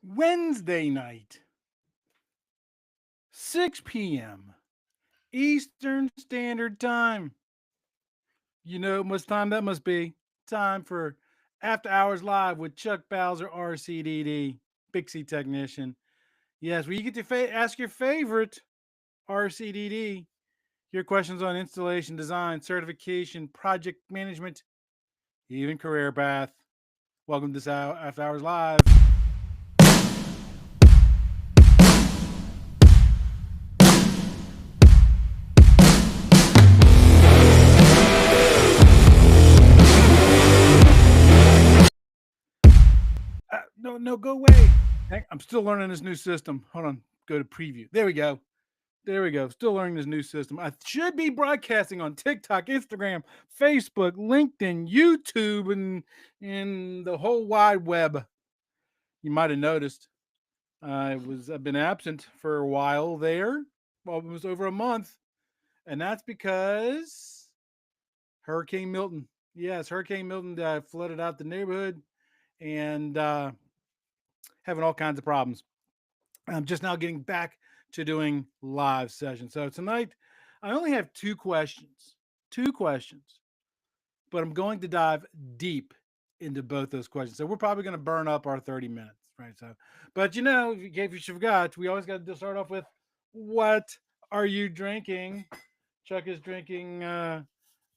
Wednesday night, 6 p.m. Eastern Standard Time. You know how much time that must be. Time for After Hours Live with Chuck Bowser, RCDD, Bixie Technician. Yes, where you get to ask your favorite RCDD your questions on installation, design, certification, project management, even career path. Welcome to After Hours Live. No, no, go away. I'm still learning this new system. Hold on. Go to preview. There we go. There we go. Still learning this new system. I should be broadcasting on TikTok, Instagram, Facebook, LinkedIn, YouTube, and the whole wide web. You might have noticed I've been absent for a while there, almost over a month, and that's because Hurricane Milton. Yes, Hurricane Milton flooded out the neighborhood and having all kinds of problems. I'm just now getting back to doing live sessions. So tonight, I only have two questions, but I'm going to dive deep into both those questions. So we're probably going to burn up our 30 minutes, right? So, but in case you forgot, we always got to start off with what are you drinking? Chuck is drinking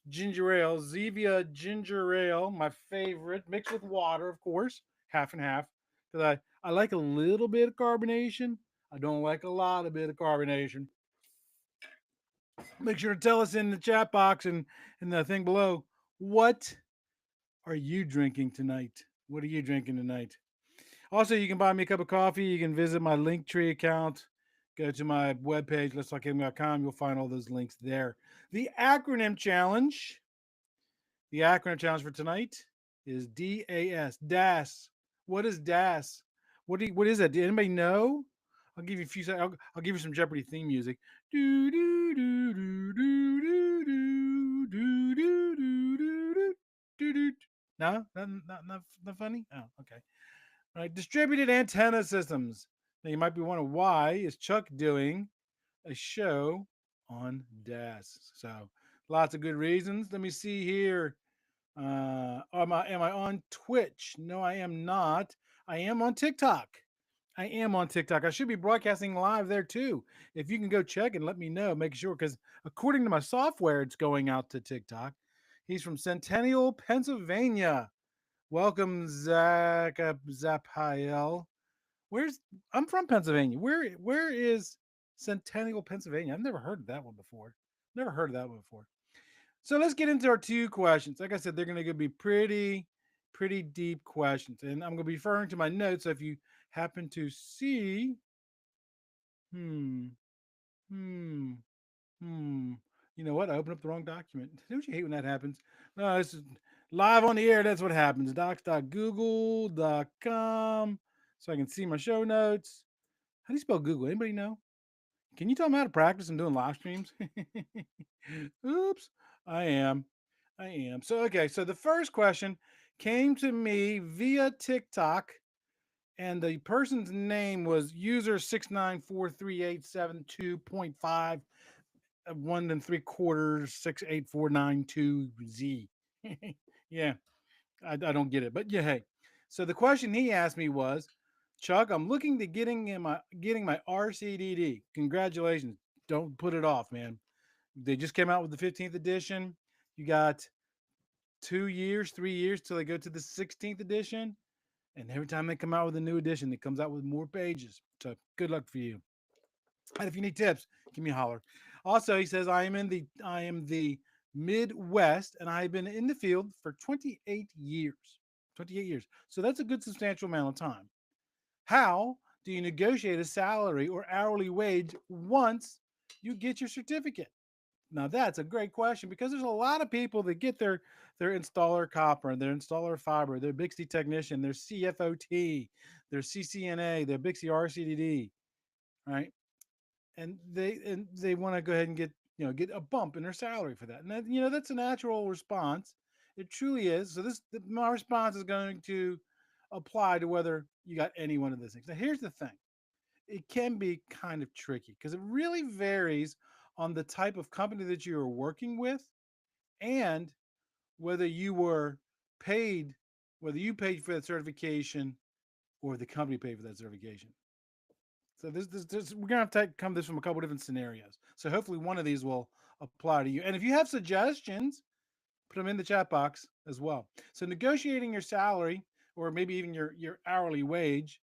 ginger ale, Zevia ginger ale, my favorite, mixed with water, of course, half and half. Because I like a little bit of carbonation. I don't like a lot of bit of carbonation. Make sure to tell us in the chat box and in the thing below, what are you drinking tonight? What are you drinking tonight? Also, you can buy me a cup of coffee. You can visit my Linktree account. Go to my webpage, letstalkgaming.com. You'll find all those links there. The acronym challenge The acronym challenge for tonight is DAS. DAS. What is DAS? What is that? Did anybody know? I'll give you a few seconds. I'll give you some Jeopardy theme music. Do do do do do do do do do do do do do. No, not funny. Oh, okay. All right. Distributed antenna systems. Now you might be wondering why is Chuck doing a show on DAS? So lots of good reasons. Let me see here. Am I on Twitch? No, I am not. I am on TikTok. I am on TikTok. I should be broadcasting live there too. If you can go check and let me know, make sure because according to my software, it's going out to TikTok. He's from Centennial, Pennsylvania. Welcome, Zach Zapiel. Where's I'm from Pennsylvania. Where is Centennial, Pennsylvania? I've never heard of that one before. Never heard of that one before. So let's get into our two questions. Like I said, they're going to be pretty deep questions, and I'm going to be referring to my notes. So if you happen to see, hmm, hmm, hmm, you know what? I opened up the wrong document. Don't you hate when that happens? No, this is live on the air. That's what happens. Docs.google.com, so I can see my show notes. How do you spell Google? Anybody know? Can you tell me how to practice and doing live streams? Oops, I am. I am. So, okay. So, the first question came to me via TikTok, and the person's name was user 6943872.5 one and three quarters 68492Z. Yeah, I don't get it, but yeah, hey. So the question he asked me was, Chuck, I'm looking to getting my RCDD. Congratulations! Don't put it off, man. They just came out with the 15th edition. You got 2 years, 3 years till they go to the 16th edition. And every time they come out with a new edition, it comes out with more pages. So good luck for you. And if you need tips, give me a holler. Also, he says I am the Midwest, and I've been in the field for 28 years. 28 years. So that's a good substantial amount of time. How do you negotiate a salary or hourly wage once you get your certificate? Now that's a great question because there's a lot of people that get their installer copper, their installer fiber, their Bixby technician, their CFOT, their CCNA, their Bixby RCDD, right? And they want to go ahead and get a bump in their salary for that. And that's a natural response. It truly is. So my response is going to apply to whether you got any one of those things. Now, here's the thing, it can be kind of tricky because it really varies on the type of company that you are working with and whether you were paid, whether you paid for that certification or the company paid for that certification. So we're gonna have to come this from a couple different scenarios. So hopefully one of these will apply to you. And if you have suggestions, put them in the chat box as well. So negotiating your salary or maybe even your hourly wage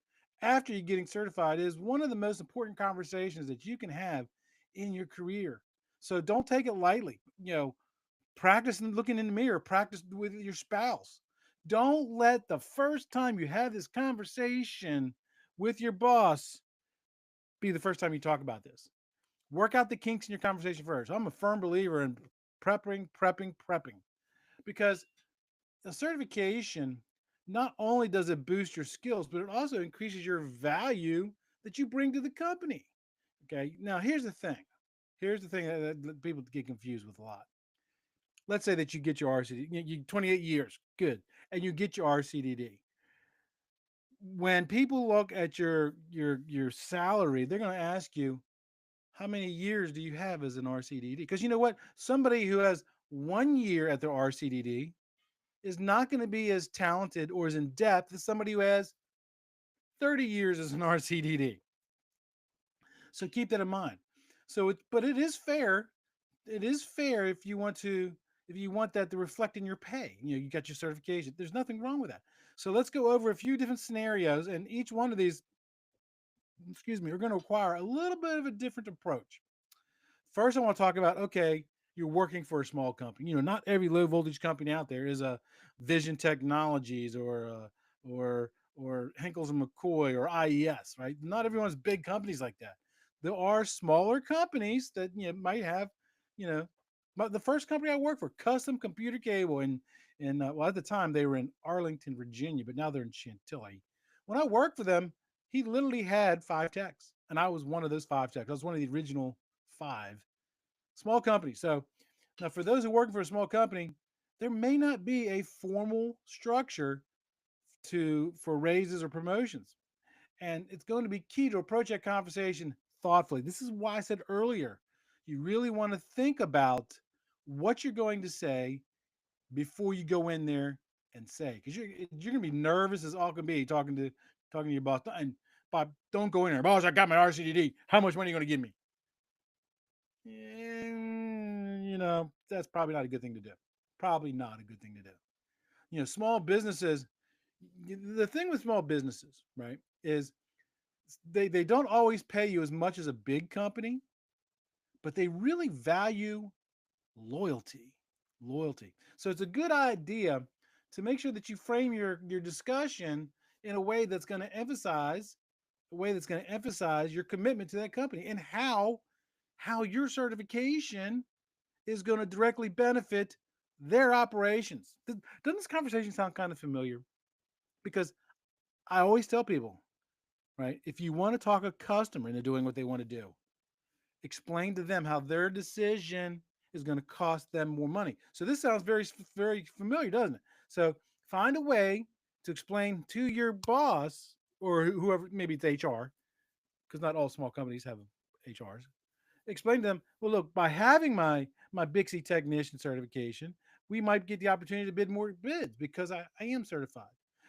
after you're getting certified is one of the most important conversations that you can have in your career. So don't take it lightly. Practice looking in the mirror, practice with your spouse. Don't let the first time you have this conversation with your boss be the first time you talk about this. Work out the kinks in your conversation first. I'm a firm believer in prepping, because a certification not only does it boost your skills, but it also increases your value that you bring to the company. Okay. Now, here's the thing. Here's the thing that people get confused with a lot. Let's say that you get your RCD, you 28 years, good, and you get your RCDD. When people look at your salary, they're going to ask you, how many years do you have as an RCDD? Because you know what? Somebody who has 1 year at their RCDD is not going to be as talented or as in depth as somebody who has 30 years as an RCDD. So keep that in mind. But it is fair. It is fair if you want that to reflect in your pay. You got your certification. There's nothing wrong with that. So let's go over a few different scenarios, and each one of these, excuse me, are going to require a little bit of a different approach. First, I want to talk about, okay, you're working for a small company. Not every low voltage company out there is a Vision Technologies or Henkels and McCoy or IES, right? Not everyone's big companies like that. There are smaller companies that might have, you know, but the first company I worked for, Custom Computer Cable, well, at the time they were in Arlington, Virginia, but now they're in Chantilly. When I worked for them, he literally had 5 techs, and I was one of those 5 techs. I was one of the original 5. Small company. So now, for those who are working for a small company, there may not be a formal structure for raises or promotions, and it's going to be key to approach that conversation thoughtfully. This is why I said earlier, you really want to think about what you're going to say before you go in there and say, because you're going to be nervous as all can be talking to your boss. And Bob, don't go in there. Boss, I got my RCDD. How much money are you going to give me? That's probably not a good thing to do. Probably not a good thing to do. Small businesses, the thing with small businesses, right, is they don't always pay you as much as a big company, but they really value loyalty. Loyalty. So it's a good idea to make sure that you frame your discussion in a way that's going to emphasize your commitment to that company and how your certification is going to directly benefit their operations. Doesn't this conversation sound kind of familiar? Because I always tell people, right, if you want to talk a customer into doing what they want to do, explain to them how their decision is going to cost them more money. So this sounds very, very familiar, doesn't it? So find a way to explain to your boss or whoever, maybe it's HR, because not all small companies have HRs. Explain to them, well, look, by having my Bixie technician certification, we might get the opportunity to bid more bids because I am certified.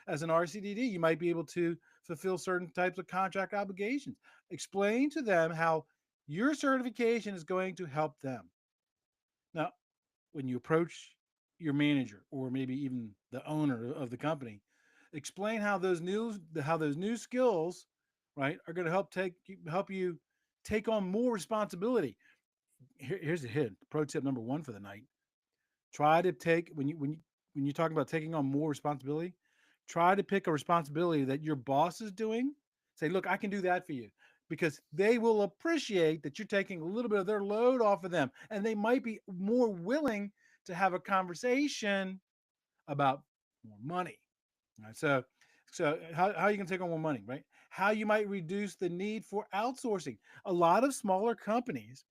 As an RCDD, you might be able to fulfill certain types of contract obligations. Explain to them how your certification is going to help them. Now, when you approach your manager or maybe even the owner of the company, explain how those new skills, right, are going to help you take on more responsibility. Here's the hit. Pro tip number one for the night: try to take when you talk about taking on more responsibility, try to pick a responsibility that your boss is doing. Say, look, I can do that for you, because they will appreciate that you're taking a little bit of their load off of them, and they might be more willing to have a conversation about more money. All right, so how you can take on more money, right? How you might reduce the need for outsourcing. A lot of smaller companies,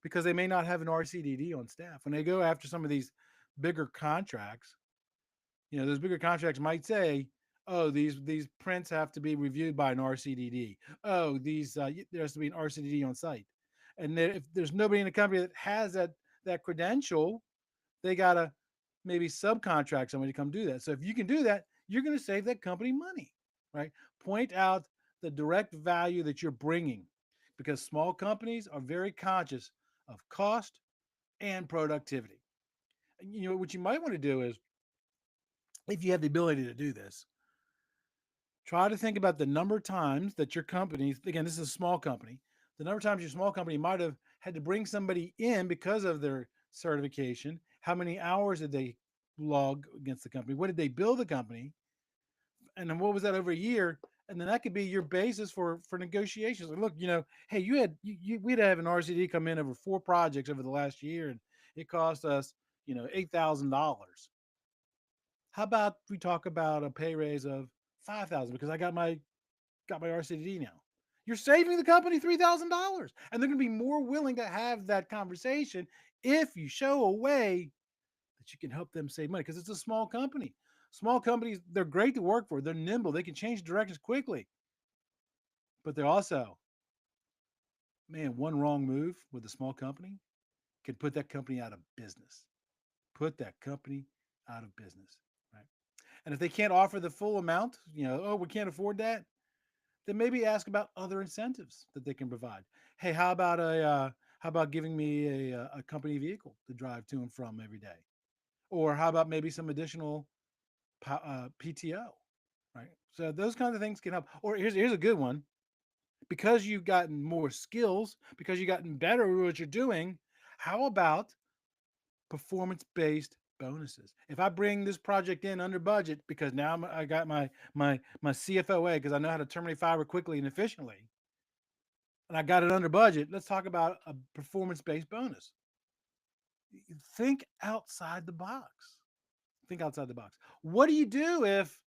because they may not have an RCDD on staff, when they go after some of these bigger contracts, those bigger contracts might say, Oh, these prints have to be reviewed by an RCDD. Oh, there has to be an RCDD on site. And then if there's nobody in the company that has that credential, they gotta maybe subcontract somebody to come do that. So if you can do that, you're going to save that company money, right? Point out the direct value that you're bringing, because small companies are very conscious of cost and productivity. And, what you might want to do is, if you have the ability to do this, try to think about the number of times that your company, again, this is a small company, the number of times your small company might have had to bring somebody in because of their certification. How many hours did they log against the company? What did they bill the company? And then what was that over a year? And then that could be your basis for negotiations. Like, look, hey, we had to have an RCD come in over 4 projects over the last year, and it cost us, $8,000. How about we talk about a pay raise of 5,000 because I got my RCD now. You're saving the company $3,000, and they're going to be more willing to have that conversation if you show a way that you can help them save money, because it's a small company. Small companies, they're great to work for. They're nimble. They can change directions quickly, but they're also, man, one wrong move with a small company could put that company out of business. Put that company out of business, right? And if they can't offer the full amount, oh, we can't afford that, then maybe ask about other incentives that they can provide. Hey, how about giving me a company vehicle to drive to and from every day, or how about maybe some additional PTO, right? So those kinds of things can help. Or here's a good one: because you've gotten more skills, because you've gotten better at what you're doing. How about performance based bonuses? If I bring this project in under budget because now I got my CFOA because I know how to terminate fiber quickly and efficiently, and I got it under budget, let's talk about a performance based bonus. Think outside the box. Think outside the box. What do you do if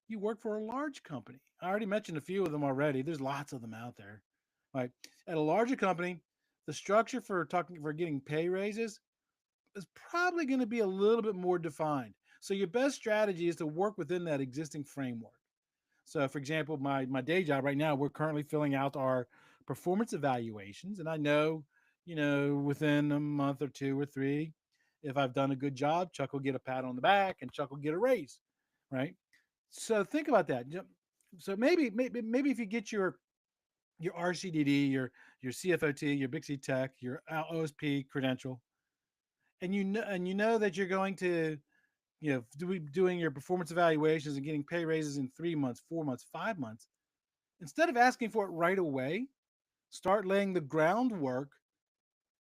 you work for a large company? I already mentioned a few of them already. There's lots of them out there. Right. At a larger company, the structure for getting pay raises is probably going to be a little bit more defined. So your best strategy is to work within that existing framework. So, for example, my day job right now, we're currently filling out our performance evaluations, and I know, within a month or two or three, if I've done a good job, Chuck will get a pat on the back, and Chuck will get a raise, right? So think about that. So maybe if you get your RCDD, your CFOT, your Bixie Tech, your OSP credential, and you know that you're going to doing your performance evaluations and getting pay raises in 3 months, 4 months, 5 months, instead of asking for it right away, start laying the groundwork.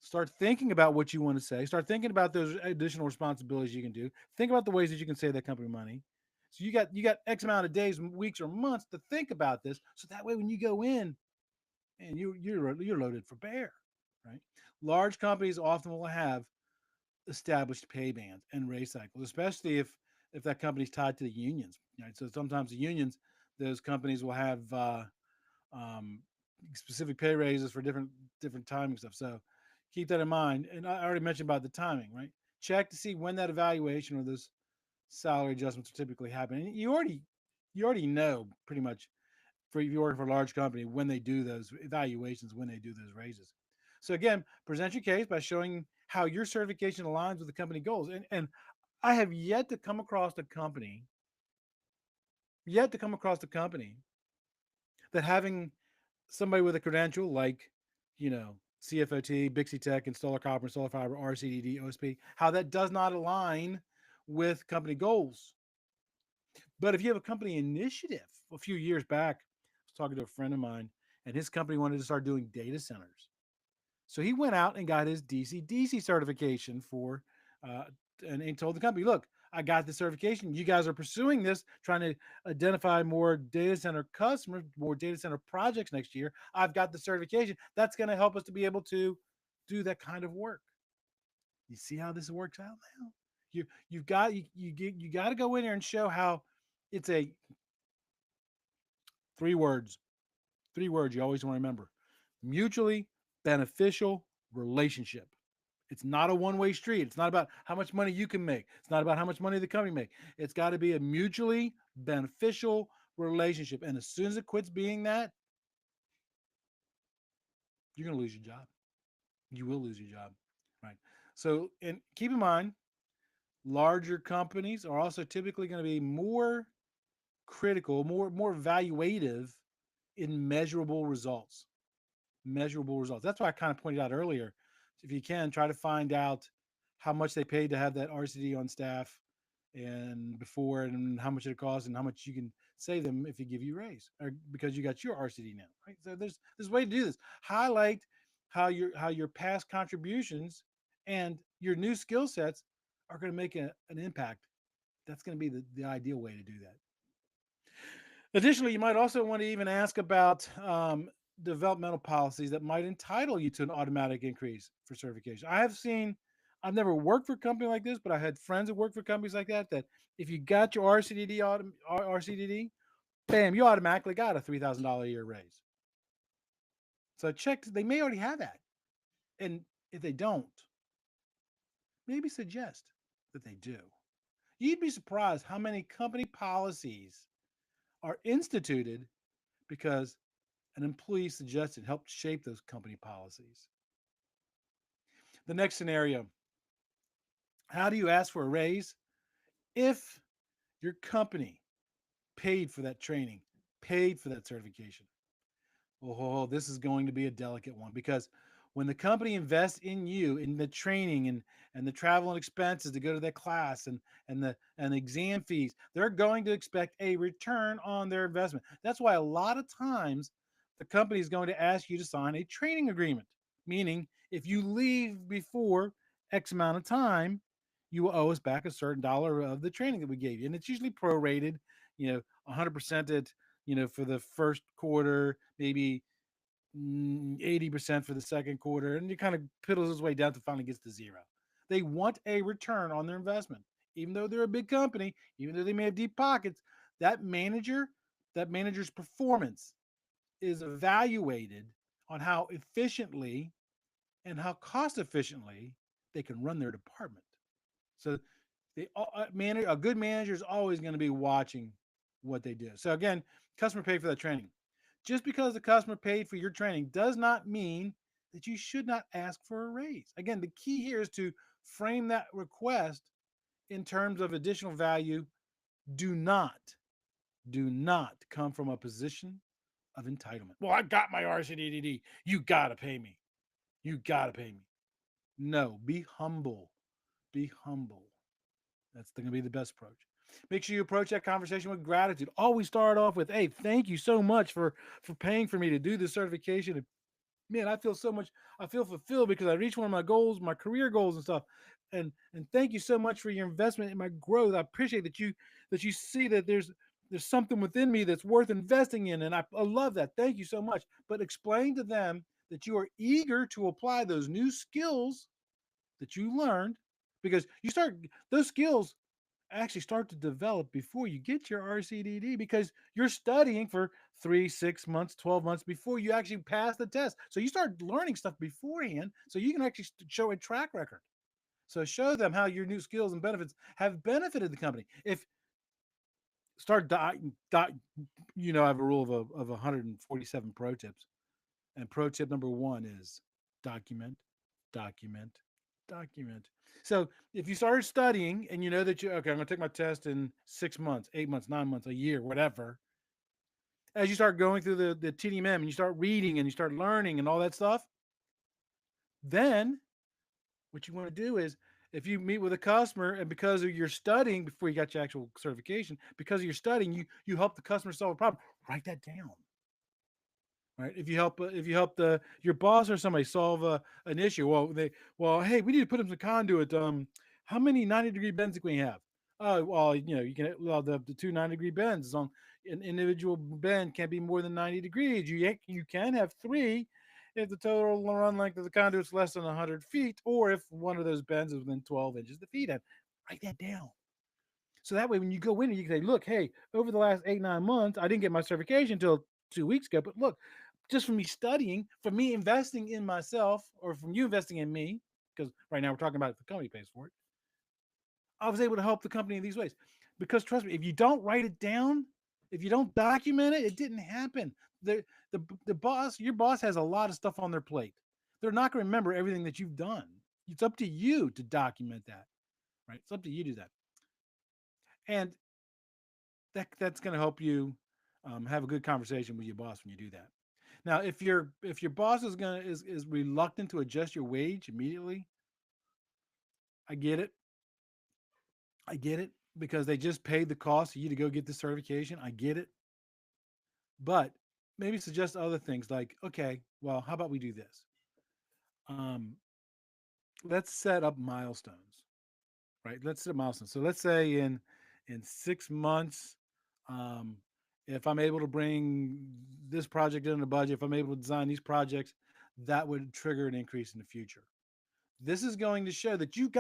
Start thinking about what you want to say. Start thinking about those additional responsibilities you can do. Think about the ways that you can save that company money. So you got X amount of days, weeks, or months to think about this. So that way, when you go in, and you're loaded for bear, right? Large companies often will have established pay bands and raise cycles, especially if that company's tied to the unions. Right? So sometimes the unions, those companies will have um, specific pay raises for different timing stuff. So keep that in mind. And I already mentioned about the timing, right? Check to see when that evaluation or those salary adjustments are typically happening. And you already know pretty much, for if you work for a large company, when they do those evaluations, when they do those raises. So again, present your case by showing how your certification aligns with the company goals. And I have yet to come across a company that, having somebody with a credential like, CFOT, Bixie Tech, installer copper, installer fiber, RCDD, OSP, how that does not align with company goals. But if you have a company initiative, a few years back, I was talking to a friend of mine, and his company wanted to start doing data centers. So he went out and got his DC certification uh, and he told the company, look, I got the certification. You guys are pursuing this, trying to identify more data center customers, more data center projects next year. I've got the certification. That's going to help us to be able to do that kind of work. You see how this works out now? You got to go in there and show how it's a three words, three words you always want to remember: mutually beneficial relationship. It's not a one-way street. It's not about how much money you can make. It's not about how much money the company make. It's got to be a mutually beneficial relationship. And as soon as it quits being that, you're going to lose your job. You will lose your job, right? So, and keep in mind, larger companies are also typically going to be more critical, more evaluative in measurable results. Measurable results. That's why I kind of pointed out earlier. If you can, try to find out how much they paid to have that RCD on staff and before, and how much it costs, and how much you can save them if you give you a raise, or because you got your RCD now. Right. So there's a way to do this. Highlight how your past contributions and your new skill sets are going to make an impact. That's going to be the ideal way to do that. Additionally, you might also want to even ask about developmental policies that might entitle you to an automatic increase for certification. I've never worked for a company like this, but I had friends that worked for companies like that. That if you got your RCDD, bam, you automatically got a $3,000 a year raise. So check; they may already have that, and if they don't, maybe suggest that they do. You'd be surprised how many company policies are instituted because an employee suggested helped shape those company policies. The next scenario: how do you ask for a raise if your company paid for that training, paid for that certification? Oh, this is going to be a delicate one because when the company invests in you, in the training and the travel and expenses to go to that class and the exam fees, they're going to expect a return on their investment. That's why a lot of times the company is going to ask you to sign a training agreement, meaning if you leave before X amount of time, you will owe us back a certain dollar of the training that we gave you, and it's usually prorated, 100% it, for the first quarter, maybe 80% for the second quarter, and it kind of piddles its way down to finally gets to zero. They want a return on their investment. Even though they're a big company, even though they may have deep pockets, that manager, that manager's performance is evaluated on how efficiently and how cost efficiently they can run their department. So a good manager is always going to be watching what they do. So again, customer paid for that training. Just because the customer paid for your training does not mean that you should not ask for a raise. Again, the key here is to frame that request in terms of additional value. Do not, do not come from a position of entitlement. Well, I got my RCDD. You got to pay me. You got to pay me. No, be humble. Be humble. That's going to be the best approach. Make sure you approach that conversation with gratitude. Always start off with, "Hey, thank you so much for paying for me to do this certification. And man, I feel so much. I feel fulfilled because I reached one of my goals, my career goals and stuff. And thank you so much for your investment in my growth. I appreciate that you see that there's something within me that's worth investing in, and I love that. Thank you so much." But explain to them that you are eager to apply those new skills that you learned, because those skills actually start to develop before you get your RCDD, because you're studying for 3, 6 months, 12 months before you actually pass the test. So you start learning stuff beforehand so you can actually show a track record. So show them how your new skills and benefits have benefited the company. If start dot, dot I have a rule of 147 pro tips. And pro tip number one is document, document, document. So if you started studying and you know that okay, I'm going to take my test in 6 months, 8 months, 9 months, a year, whatever. As you start going through the TDMM and you start reading and you start learning and all that stuff, then what you want to do is, if you meet with a customer and because of your studying before you got your actual certification, because of your studying, you help the customer solve a problem. Write that down. Right. If you help the your boss or somebody solve an issue, hey, we need to put in some conduit. How many 90-degree bends can we have? Well, you can, the two 90-degree bends on an individual bend can't be more than 90 degrees. You can have three if the total run length of the conduit is less than 100 feet, or if one of those bends is within 12 inches of the feet end. Write that down. So that way, when you go in, you can say, "Look, hey, over the last 8, 9 months, I didn't get my certification until 2 weeks ago. But look, just from me studying, from me investing in myself, or from you investing in me, because right now we're talking about if the company pays for it. I was able to help the company in these ways. Because trust me, if you don't write it down, if you don't document it, it didn't happen. The boss, your boss has a lot of stuff on their plate. They're not going to remember everything that you've done. It's up to you to document that, right? It's up to you to do that, and that's going to help you have a good conversation with your boss when you do that. Now, if your boss is reluctant to adjust your wage immediately, I get it. I get it because they just paid the cost for you to go get the certification. I get it. But maybe suggest other things like, okay, well, how about we do this? Um, let's set up milestones, right? Let's set up milestones. So let's say in 6 months, um, if I'm able to bring this project in the budget, if I'm able to design these projects, that would trigger an increase in the future. This is going to show that you're in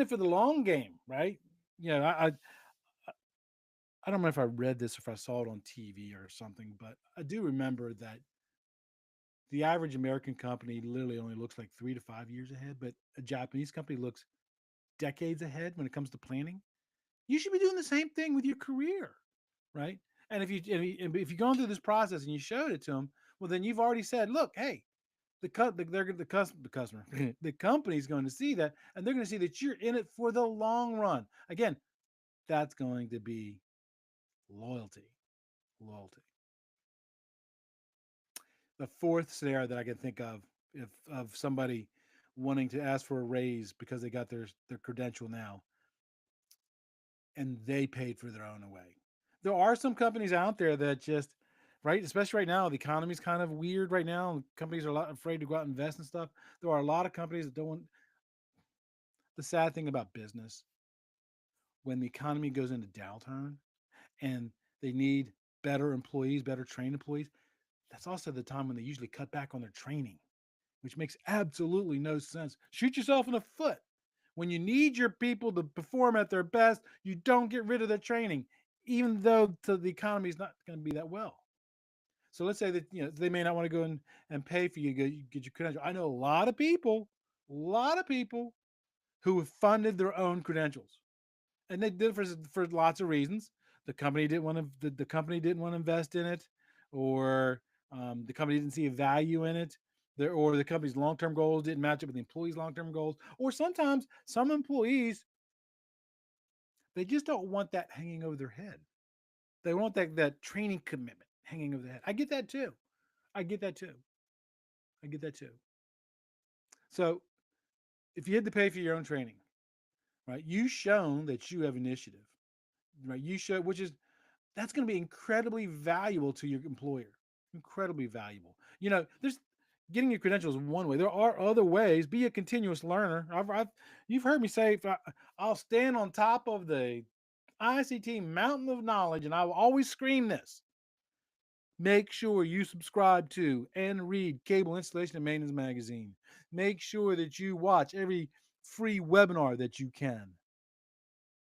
it for the long game, right? You know, I don't know if I read this or if I saw it on TV or something, but I do remember that the average American company literally only looks like 3 to 5 years ahead, but a Japanese company looks decades ahead when it comes to planning. You should be doing the same thing with your career, right? And if you go through this process and you showed it to them, well, then you've already said, look, hey, the customer, the company's going to see that, and they're going to see that you're in it for the long run. Again, that's going to be loyalty. Loyalty. The fourth scenario that I can think of, if of somebody wanting to ask for a raise because they got their credential now, and they paid for their own away. There are some companies out there that just, right, especially right now, the economy's kind of weird right now. Companies are a lot afraid to go out and invest and stuff. There are a lot of companies that don't want. The sad thing about business, when the economy goes into downturn and they need better employees, better trained employees, that's also the time when they usually cut back on their training, which makes absolutely no sense. Shoot yourself in the foot. When you need your people to perform at their best, you don't get rid of their training, even though the economy is not going to be that well. So let's say that they may not want to go and pay for you to get your credential. I know a lot of people who have funded their own credentials, and they did it for lots of reasons. The company didn't want to invest in it, or the company didn't see a value in it, or the company's long term goals didn't match up with the employees' long term goals, or sometimes some employees they just don't want that hanging over their head. They want that training commitment hanging over their head. I get that too. I get that too. I get that too. So if you had to pay for your own training, right? You've shown that you have initiative, right? You show, which is that's going to be incredibly valuable to your employer. Incredibly valuable. There's getting your credentials one way. There are other ways. Be a continuous learner. You've heard me say, I'll stand on top of the ICT mountain of knowledge, and I will always scream this. Make sure you subscribe to and read Cable Installation and Maintenance Magazine. Make sure that you watch every free webinar that you can,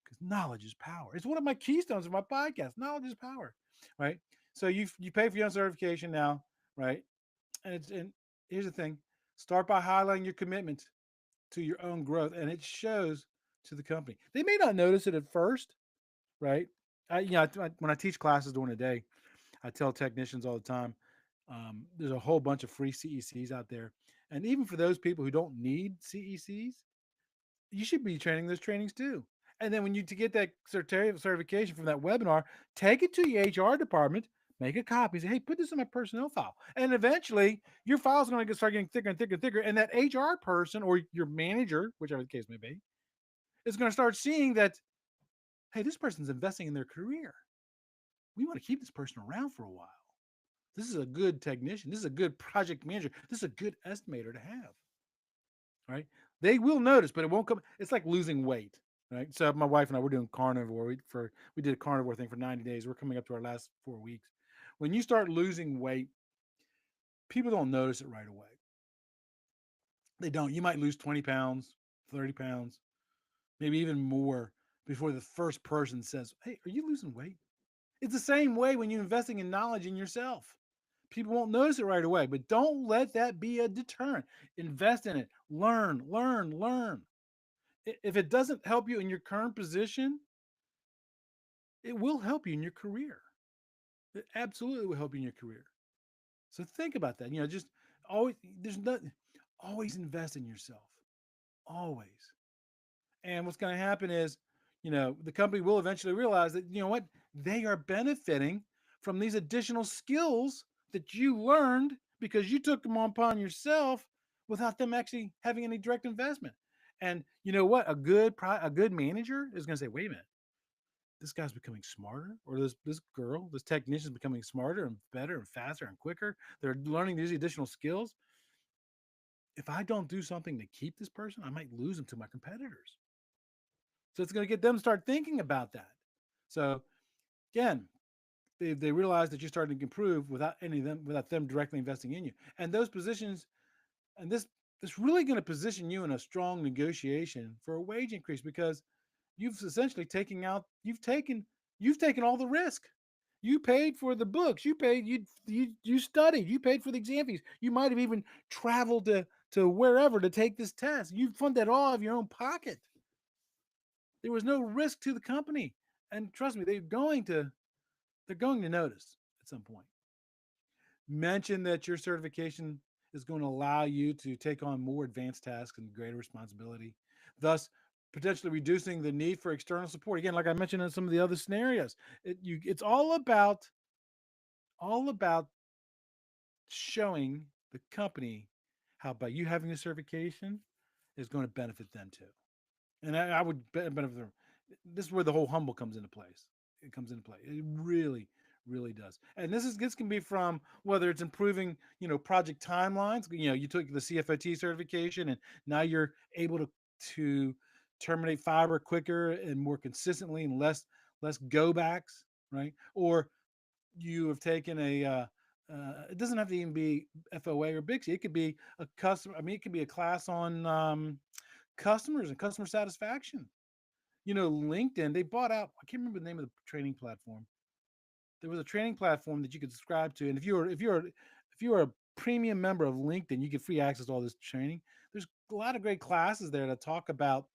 because knowledge is power. It's one of my keystones of my podcast. Knowledge is power, right? So you pay for your own certification now, right? And here's the thing: start by highlighting your commitment to your own growth, and it shows to the company. They may not notice it at first, right? When I teach classes during the day, I tell technicians all the time, there's a whole bunch of free CECs out there, and even for those people who don't need CECs, you should be training those trainings too. And then when you to get that certification from that webinar, take it to your HR department, make a copy, say, hey, put this in my personnel file. And eventually your file is going to start getting thicker and thicker and thicker. And that HR person or your manager, whichever the case may be, is going to start seeing that, hey, this person's investing in their career. We want to keep this person around for a while. This is a good technician. This is a good project manager. This is a good estimator to have. Right? They will notice, but it won't come. It's like losing weight, right? So my wife and I were doing carnivore. We did a carnivore thing for 90 days. We're coming up to our last 4 weeks. When you start losing weight, people don't notice it right away. They don't. You might lose 20 pounds, 30 pounds, maybe even more before the first person says, hey, are you losing weight? It's the same way when you're investing in knowledge in yourself. People won't notice it right away, but don't let that be a deterrent. Invest in it. Learn, learn, learn. If it doesn't help you in your current position, it will help you in your career. It absolutely will help you in your career. So think about that. Just always there's nothing. Always invest in yourself. Always. And what's going to happen is, the company will eventually realize that, what, they are benefiting from these additional skills that you learned because you took them upon yourself without them actually having any direct investment. And you know what? A good manager is going to say, wait a minute, this guy's becoming smarter, or this technician is becoming smarter and better and faster and quicker. They're learning these additional skills. If I don't do something to keep this person, I might lose them to my competitors. So it's going to get them to start thinking about that. So again, they realize that you're starting to improve without them directly investing in you. And those positions, and this really going to position you in a strong negotiation for a wage increase, because you've essentially taken all the risk. You paid for the books. You studied. You paid for the exam fees. You might have even traveled to wherever to take this test. You funded that all out of your own pocket. There was no risk to the company, and trust me, they're going to notice at some point. Mention that your certification is going to allow you to take on more advanced tasks and greater responsibility, thus potentially reducing the need for external support. Again, like I mentioned in some of the other scenarios, it's all about showing the company how by you having a certification is going to benefit them too. And I would benefit them. This is where the whole humble comes into place. It comes into play. It really, really does. And this can be from whether it's improving, project timelines. You took the CFOT certification, and now you're able to terminate fiber quicker and more consistently, and less go backs, right? Or you have taken it doesn't have to even be FOA or Bixby. It could be a customer. I mean, it could be a class on customers and customer satisfaction. LinkedIn, they bought out, I can't remember the name of the training platform. There was a training platform that you could subscribe to. And if you're a premium member of LinkedIn, you get free access to all this training. There's a lot of great classes there that talk about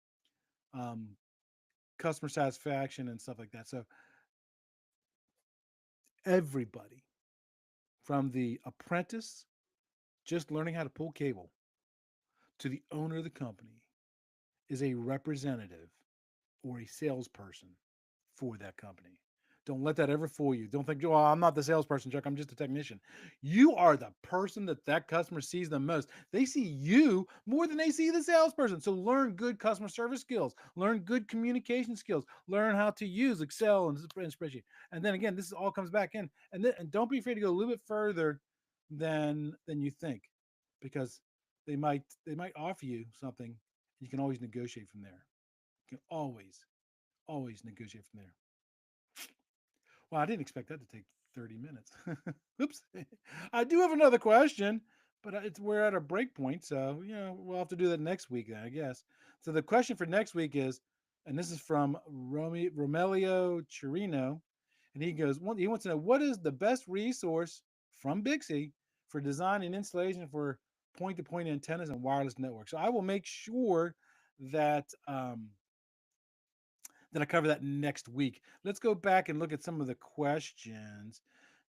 um, customer satisfaction and stuff like that. So everybody, from the apprentice just learning how to pull cable to the owner of the company, is a representative or a salesperson for that company. Don't let that ever fool you. Don't think, oh, I'm not the salesperson, Chuck. I'm just a technician. You are the person that customer sees the most. They see you more than they see the salesperson. So learn good customer service skills. Learn good communication skills. Learn how to use Excel and spreadsheet. And then again, this all comes back in. And don't be afraid to go a little bit further than you think, because they might offer you something. You can always negotiate from there. You can always negotiate from there. Well, I didn't expect that to take 30 minutes. Oops. I do have another question, but we're at a break point, so we'll have to do that next week then, I guess. So the question for next week is, and this is from Romelio Chirino, and he wants to know, what is the best resource from Bixby for design and installation for point-to-point antennas and wireless networks. So I will make sure that I cover that next week. Let's go back and look at some of the questions.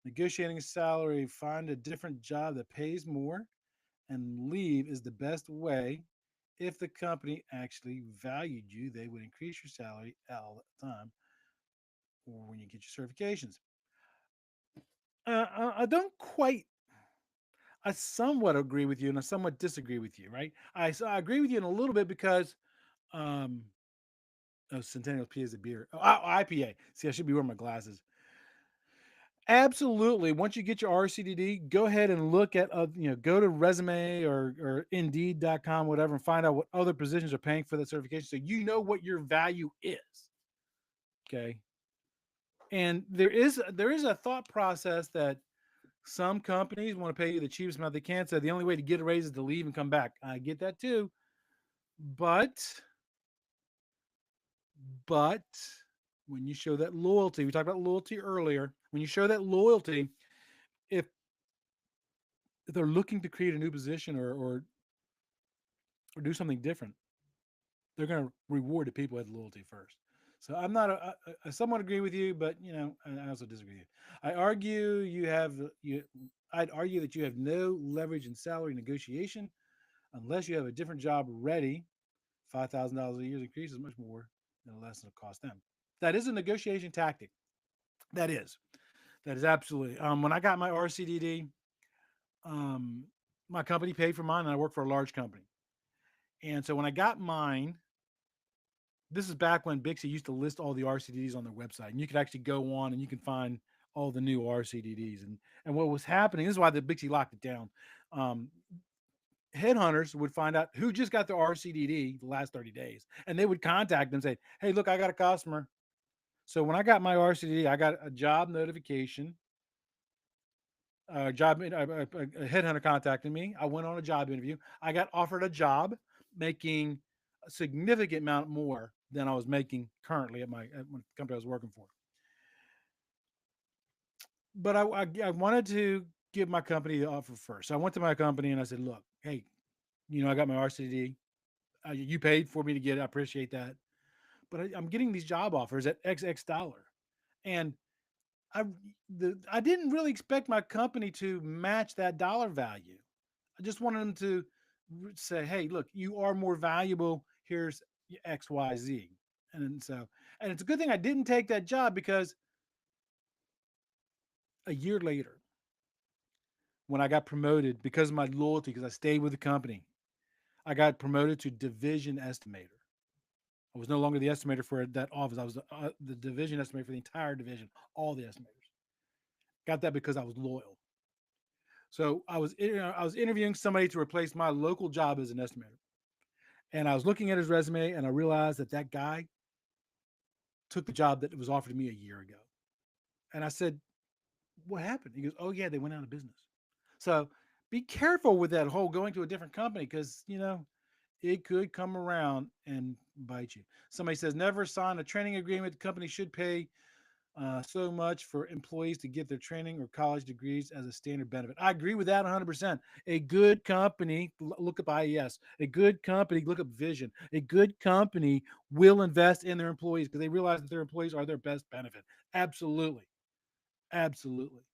Negotiating a salary, find a different job that pays more, and leave is the best way. If the company actually valued you, they would increase your salary all the time or when you get your certifications. I don't quite. I somewhat agree with you, and I somewhat disagree with you. Right? I agree with you in a little bit because um, Centennial P is a beer. Oh, IPA. See, I should be wearing my glasses. Absolutely. Once you get your RCDD, go ahead and look at, go to resume or indeed.com, whatever, and find out what other positions are paying for that certification, so you know what your value is. Okay. And there is a thought process that some companies want to pay you the cheapest amount they can. So the only way to get a raise is to leave and come back. I get that too. But But when you show that loyalty, we talked about loyalty earlier. When you show that loyalty, if if they're looking to create a new position or do something different, they're going to reward the people who had loyalty first. So I'm not I somewhat agree with you, but I also disagree with you. I argue you have you. I'd argue that you have no leverage in salary negotiation unless you have a different job ready. $5,000 a year increase is much more than less than it cost them. That is a negotiation tactic. That is. That is absolutely. When I got my RCDD, um, my company paid for mine, and I work for a large company. And so when I got mine, this is back when Bixby used to list all the RCDDs on their website, and you could actually go on and you can find all the new RCDDs. And what was happening, this is why the Bixby locked it down. Um, Headhunters would find out who just got the RCDD the last 30 days, and they would contact them and say, "Hey, look, I got a customer." So when I got my RCDD, I got a job notification. A headhunter contacted me. I went on a job interview. I got offered a job making a significant amount more than I was making currently at the company I was working for. But I wanted to give my company the offer first. So I went to my company and I said, "Look, hey, I got my RCD. You paid for me to get it. I appreciate that, but I'm getting these job offers at XX dollar, and I I didn't really expect my company to match that dollar value. I just wanted them to say, "Hey, look, you are more valuable. Here's X, Y, Z." And it's a good thing I didn't take that job because a year later, when I got promoted because of my loyalty, because I stayed with the company, I got promoted to division estimator. I was no longer the estimator for that office. I was the division estimator for the entire division, all the estimators. Got that because I was loyal. So I was interviewing somebody to replace my local job as an estimator, and I was looking at his resume, and I realized that that guy took the job that was offered to me a year ago. And I said, "What happened?" He goes, "Oh yeah, they went out of business." So be careful with that whole going to a different company because it could come around and bite you. Somebody says never sign a training agreement. The company should pay so much for employees to get their training or college degrees as a standard benefit. I agree with that 100%. A good company, look up IES. A good company, look up Vision. A good company will invest in their employees because they realize that their employees are their best benefit. Absolutely. Absolutely.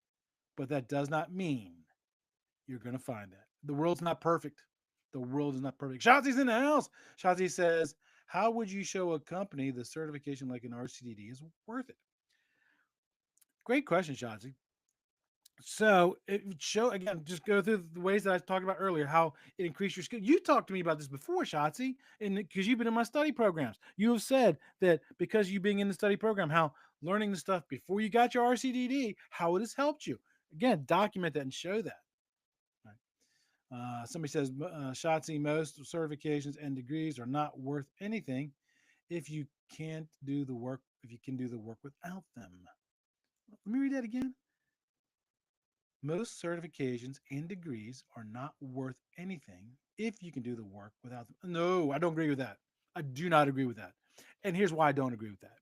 But that does not mean you're going to find that. The world's not perfect. The world is not perfect. Shotzi's in the house. Shotzi says, how would you show a company the certification like an RCDD is worth it? Great question, Shotzi. So it would show again, just go through the ways that I talked about earlier, how it increased your skill. You talked to me about this before, Shotzi, and because you've been in my study programs, you have said that because you being in the study program, how learning the stuff before you got your RCDD, how it has helped you. Again, document that and show that. Right. Somebody says, Shotzi, most certifications and degrees are not worth anything if you can't do the work, if you can do the work without them. Let me read that again. Most certifications and degrees are not worth anything if you can do the work without them. No, I don't agree with that. I do not agree with that. And here's why I don't agree with that.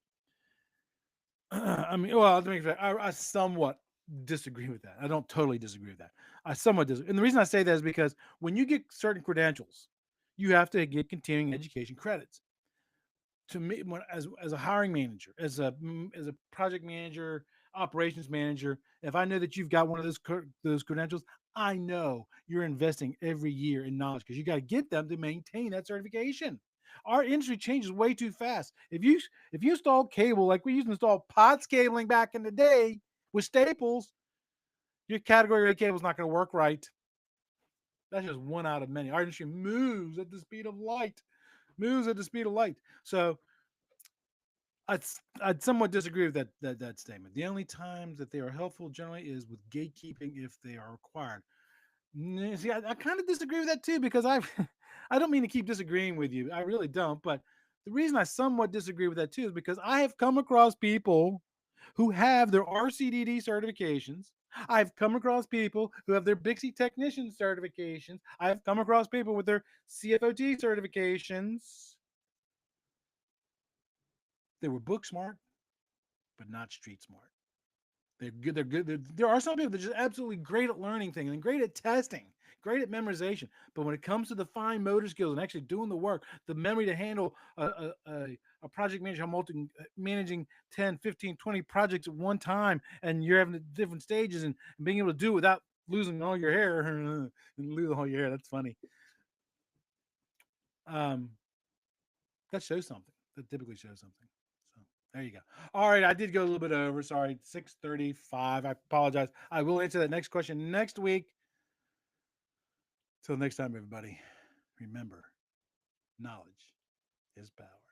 I mean, well, let me I somewhat disagree with that. I don't totally disagree with that. I somewhat disagree. And the reason I say that is because when you get certain credentials, you have to get continuing education credits. To me, as a hiring manager, as a project manager, operations manager, if I know that you've got one of those credentials, I know you're investing every year in knowledge because you got to get them to maintain that certification. Our industry changes way too fast. If you install cable like we used to install POTS cabling back in the day with staples, your category A cable is not going to work right. That's just one out of many. Our industry moves at the speed of light. Moves at the speed of light. So I'd somewhat disagree with that statement. The only times that they are helpful generally is with gatekeeping if they are required. See, I kind of disagree with that too because I don't mean to keep disagreeing with you. I really don't. But the reason I somewhat disagree with that too is because I have come across people who have their RCDD certifications. I've come across people who have their Bixie technician certifications. I've come across people with their CFOT certifications. They were book smart, but not street smart. They're good. They're good. There are some people that are just absolutely great at learning things and great at testing, great at memorization. But when it comes to the fine motor skills and actually doing the work, the memory to handle a project manager, managing 10, 15, 20 projects at one time, and you're having different stages and being able to do it without losing all your hair and losing all your hair. That's funny. Um, that shows something. That typically shows something. So there you go. All right, I did go a little bit over. Sorry, 6:35. I apologize. I will answer that next question next week. Till next time, everybody. Remember, knowledge is power.